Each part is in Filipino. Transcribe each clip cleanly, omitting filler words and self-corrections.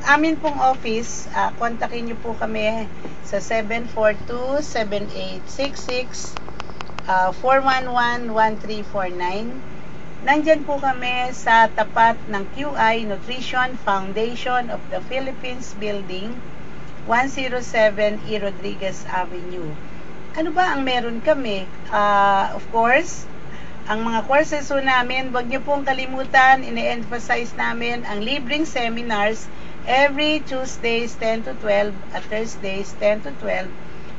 amin pong office, kontakin nyo po kami sa 742-7866, 411-1349. Nandyan po kami sa tapat ng QI Nutrition Foundation of the Philippines Building, 107 E. Rodriguez Avenue. Ano ba ang meron kami? Of course, ang mga courses po namin, wag niyo pong kalimutan, ine-emphasize namin ang libreng seminars every Tuesdays 10 to 12 at Thursdays 10 to 12.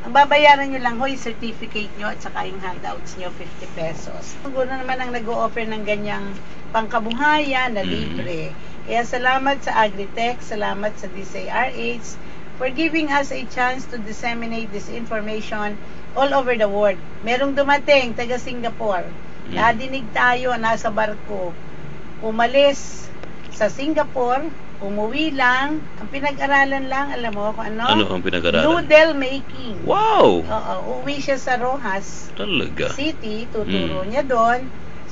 Ang babayaran nyo lang ho, yung certificate nyo at saka yung handouts nyo, 50 pesos. Siguro naman ang nag-o-offer ng ganyang pangkabuhayan na libre. Kaya salamat sa Agritech, salamat sa DCRH for giving us a chance to disseminate this information all over the world. Merong dumating, taga Singapore. Nadinig tayo, nasa barko. Umalis sa Singapore, umuwi lang, ang pinag-aralan lang, alam mo kung ano? Ano ang pinag-aralan? Noodle making. Wow! Oo, uwi siya sa Rojas Talaga? City, tuturo niya doon.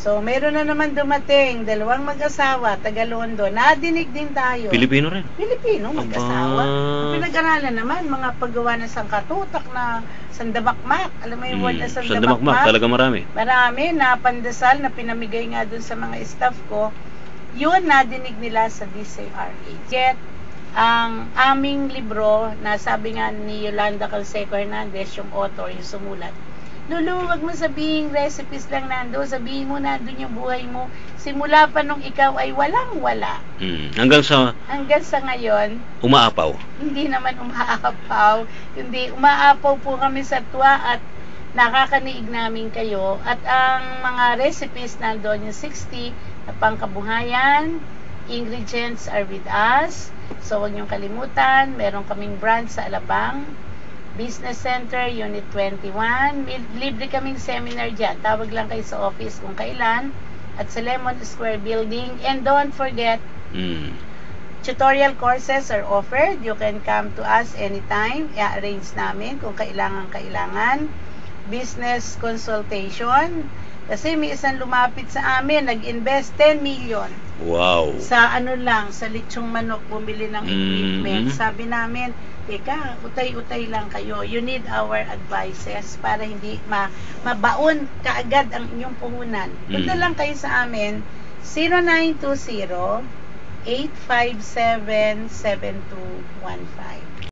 So, meron na naman dumating, dalawang mag-asawa, taga London. Nadinig din tayo. Pilipino rin? Pilipino, mag-asawa. Ang pinag-aralan naman, mga paggawa ng sangkatutak na sandamakmak. Alam mo yung word na sandamakmak? Talaga marami. Marami na pandesal na pinamigay nga dun sa mga staff ko. Yun, nadinig nila sa DCRH. Yet, ang aming libro, na sabi nga ni Yolanda Canseco Hernandez, yung author, yung sumulat, Lulu, wag mo sabihin recipes lang nando, sabihin mo nandun yung buhay mo. Simula pa nung ikaw ay walang-wala. Hanggang sa ngayon, umaapaw. hindi naman umaapaw. Hindi, umaapaw po kami sa tuwa at nakakaniig namin kayo. At ang mga recipes nandun, yung 60 na pangkabuhayan, ingredients are with us. So, huwag niyong kalimutan, meron kaming branch sa Alabang, Business Center, Unit 21. Libre kaming seminar dyan. Tawag lang kayo sa office kung kailan. At sa Lemon Square Building. And don't forget, tutorial courses are offered. You can come to us anytime. I-arrange namin kung kailangan. Business consultation. Kasi may isang lumapit sa amin, nag-invest 10 million. Wow. Sa sa lechong manok, bumili ng equipment. Sabi namin, teka, utay-utay lang kayo. You need our advices para hindi mabaon kaagad ang inyong puhunan. Punta lang kayo sa amin, 0920-857-7215.